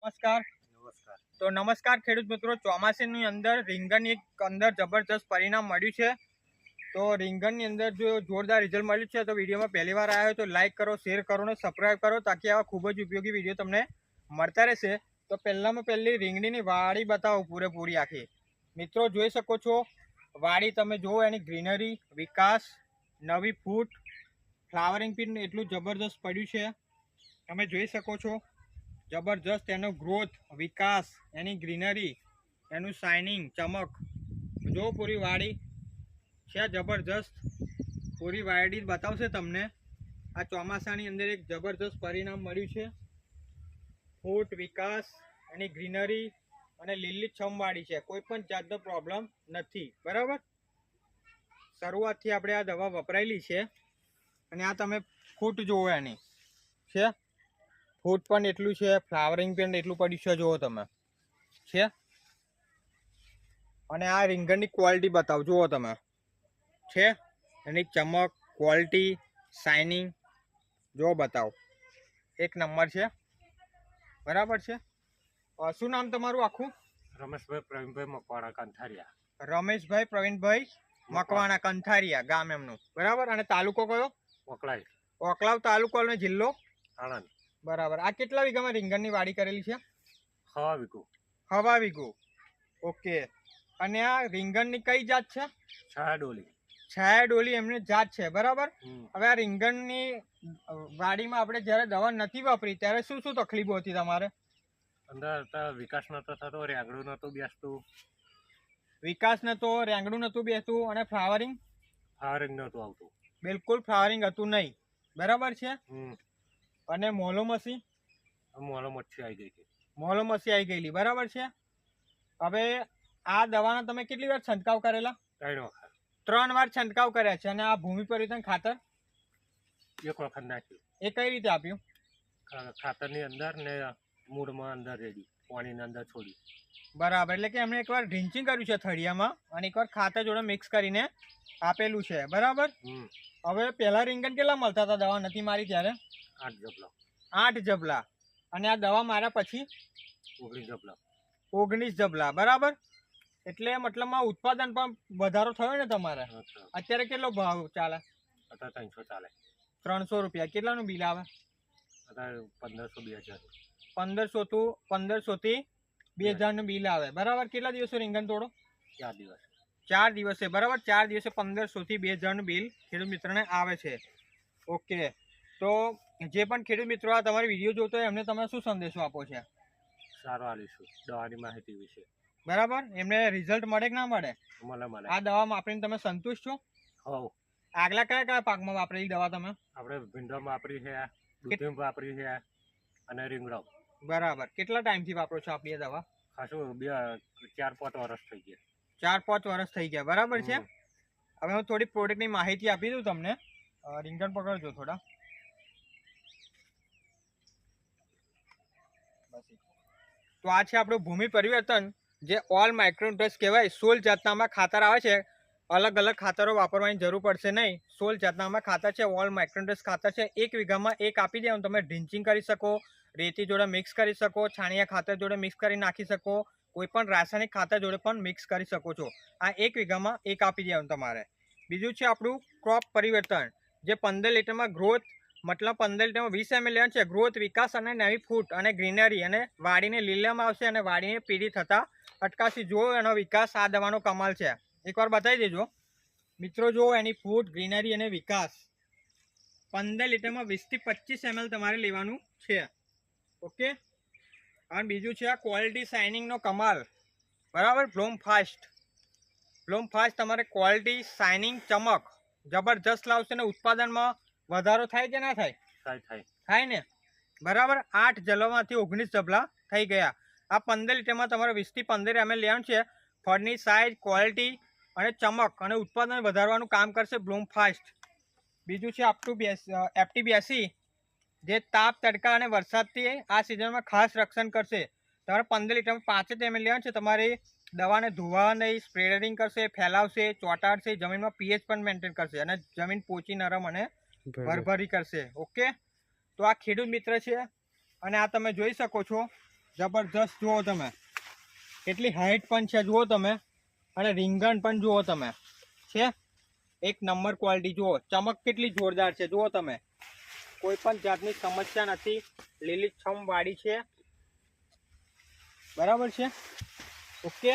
નમસ્કાર. તો નમસ્કાર ખેડૂત મિત્રો. ચોમાસાની અંદર રીંગણની અંદર જબરજસ્ત પરિણામ મળ્યું છે. તો રીંગણની અંદર જો જોરદાર રિઝલ્ટ મળ્યું છે તો વિડીયોમાં પહેલી વાર આવ્યો તો લાઇક કરો, શેર કરો અને સબસ્ક્રાઈબ કરો તાકી આવા ખૂબ જ ઉપયોગી વિડીયો તમને મળતા રહેશે. તો પહેલામાં પહેલી રીંગણીની વાડી બતાવો પૂરેપૂરી આખી. મિત્રો જોઈ શકો છો વાડી, તમે જુઓ એની ગ્રીનરી, વિકાસ, નવી ફૂટ, ફ્લાવરિંગ પીન એટલું જબરજસ્ત પડ્યું છે. તમે જોઈ શકો છો જબરજસ્ત એનો ગ્રોથ, વિકાસ, એની ગ્રીનરી, એનું શાઇનિંગ, ચમક. જો પૂરી વાડી છે જબરજસ્ત. પૂરી વાડી બતાવશે તમને. આ ચોમાસાની અંદર એક જબરજસ્ત પરિણામ મળ્યું છે. ફૂટ, વિકાસ, એની ગ્રીનરી અને લીલીછમ વાડી છે. કોઈ પણ જાતનો પ્રોબ્લેમ નથી. બરાબર. શરૂઆતથી આપણે આ દવા વપરાયેલી છે અને આ તમે ફૂટ જુઓ એની છે. ફૂટ પણ એટલું છે, ફ્લાવરિંગ પણ એટલું પડ્યું છે, જુઓ તમે છે. અને આ રીંગણની ક્વોલિટી બતાવો, જુઓ તમે છે. એની ચમક, ક્વોલિટી, શાઇનિંગ જો બતાવો, એક નંબર છે. બરાબર છે. શું નામ તમારું આખું? રમેશભાઈ પ્રવીણભાઈ મકવાણા કંથારિયા. રમેશભાઈ પ્રવીણભાઈ મકવાણા કંથારિયા ગામ એમનું. બરાબર. અને તાલુકો કયો? વકલાઈ. ઓકલાવ તાલુકો અને જિલ્લો આણંદ. બરાબર. આ કેટલા વીઘામાં રીંગણની વાડી કરેલી છે? હવા વીઘો. હવા વીઘો. ઓકે. અને આ રીંગણની કઈ જાત છે? છાયાડોલી. છાયાડોલી એમની જાત છે. બરાબર. હવે આ રીંગણની વાડીમાં આપણે જ્યારે દવા નથી વાપરી ત્યારે શું શું તકલીફો હતી તમારે? અંદર વિકાસ નતો થતો, રેંગણું નતું બેસતું. વિકાસ નતો, રેંગણું નતું બેસતું અને ફ્લાવરિંગ નતું આવતું. બિલકુલ ફ્લાવરિંગ હતું નહીં. બરાબર છે. અને મોલોમસી મોલોમચ્છી આવી ગઈ હતી. મોલોમસી આવી ગયેલી. બરાબર છે. હવે આ દવાના તમે કેટલી વાર છંટકાવ કરેલા? 3 વખત. 3 વાર છંટકાવ કર્યા છે. અને આ ભૂમિ પરિવર્તન ખાતર 1 વખત નાખ્યું. એ કઈ રીતે આપ્યું? ખાતરની અંદર ને મૂળમાં અંદર રેડી, પાણીની અંદર છોડી. બરાબર. એટલે કે એમણે એકવાર ડ્રિન્ચિંગ કર્યું છે થળિયામાં અને એકવાર ખાતર જોડે મિક્સ કરીને આપેલું છે. બરાબર. હવે પહેલા રીંગણ કેટલા મળતા હતા દવા નથી મારી ત્યારે? 8 જબલા. 8 જબલા. અને આ દવા માર્યા પછી 19 જબલા. 19 જબલા. બરાબર. એટલે મતલબમાં ઉત્પાદન પણ વધારો થયો ને તમારે? અત્યારે કેટલો ભાવ ચાલે? અત્યારે 300 ચાલે. 300 રૂપિયા. કેટલાનું બિલ આવે? અત્યારે 1500 1500 થી 2000 નું બિલ આવે. બરાબર. કેટલા દિવસે રીંગણ તોડો? 4 દિવસ. 4 દિવસે. બરાબર. 4 દિવસે 1500 થી 2000 નું બિલ ખેડૂત મિત્રને આવે છે. ઓકે. તો જે પણ ખેડૂત મિત્રો આ તમારી વિડીયો જોતો હોય એમને તમે શું સંદેશો આપો છે? સારું આલીશું દવાની માહિતી વિશે. બરાબર. એમને રિઝલ્ટ મળે કે ના મળે? મળે. આ દવા વાપરીને તમે સંતુષ્ટ છો? હોવ. આગલા કયા કયા પાકમાં વાપરેલી દવા તમે? આપણે ભીંડામાં વાપરી છે, દૂધીમાં વાપરી છે અને રીંગણો. બરાબર. કેટલા ટાઈમથી વાપરો છો આપણી દવા? ખાસું 4-5 વર્ષ થઈ ગયા. 4-5 વર્ષ થઈ ગયા. બરાબર છે. હવે હું થોડી પ્રોડક્ટની માહિતી આપી દઉં તમને. રીંગણ પકડજો થોડા. તો આ છે આપણું ભૂમિ પરિવર્તન, જે ઓલ માઇક્રોન્યુટ્રન્ટ્સ કહેવાય. 16 જાતનામાં ખાતર આવે છે. અલગ અલગ ખાતરો વાપરવાની જરૂર પડશે નહીં. 16 જાતનામાં ખાતર છે. ઓલ માઇક્રોન્યુટ્રન્ટ્સ ખાતર છે. 1 વીઘામાં 1 આપી દેવાનું. તમે ડ્રિન્ચિંગ કરી શકો, રેતી જોડે મિક્સ કરી શકો, છાણિયા ખાતર જોડે મિક્સ કરી નાખી શકો, કોઈ પણ રાસાયણિક ખાતર જોડે પણ મિક્સ કરી શકો છો. આ 1 વીઘામાં 1 આપી દેવાનું તમારે. બીજું છે આપણું ક્રોપ પરિવર્તન, જે 15 લીટરમાં ગ્રોથ, મતલબ 15 લીટરમાં 20 ml લેવાનું છે. ગ્રોથ, વિકાસ અને નવી ફૂટ અને ગ્રીનરી અને વાડીને લીલામાં આવશે અને વાડીને પીળી થતા અટકાવશે. જો એનો વિકાસ આ દવાનો કમાલ છે. એકવાર બતાવી દેજો મિત્રો. જો એની ફૂટ, ગ્રીનરી અને વિકાસ 15 લીટરમાં 20 થી 25 ml તમારે લેવાનું છે. ઓકે. અને બીજું છે આ ક્વોલિટી, શાઇનિંગનો કમાલ. બરાબર. બ્લોમ ફાસ્ટ તમારે ક્વોલિટી, શાઇનિંગ, ચમક જબરજસ્ત લાવશે ને ઉત્પાદનમાં વધારો થાય કે ના થાય? થાય ને. બરાબર. 8 જબલામાંથી 19 જબલા થઈ ગયા. આ 15 લીટરમાં તમારે 20 થી 15 ml લેવાનું છે. ફળની સાઇઝ, ક્વોલિટી અને ચમક અને ઉત્પાદન વધારવાનું કામ કરશે બ્લૂમ ફાસ્ટ. બીજું છે FT82, જે તાપ, તડકા અને વરસાદથી આ સિઝનમાં ખાસ રક્ષણ કરશે. તમારે 15 લીટરમાં 5 ml લેવાનું છે. તમારી દવાને ધોવા નહીં, સ્પ્રેડિંગ કરશે, ફેલાવશે, ચોંટાડશે, જમીનમાં pH પણ મેન્ટેન કરશે અને જમીન પોચી, નરમ અને ભરભરી કરશે. ઓકે. તો આ ખેડૂત મિત્ર છે અને આ તમે જોઈ શકો છો જબરજસ્ત જુઓ તમે, કેટલી હાઈટ પણ છે જુઓ તમે, અને રીંગણ પણ જુઓ તમે, છે એક નંબર ક્વોલિટી. જુઓ ચમક કેટલી જોરદાર છે, જુઓ તમે, કોઈ પણ જાતની સમસ્યા નથી, લીલીછમ વાડી છે, બરાબર છે. ઓકે.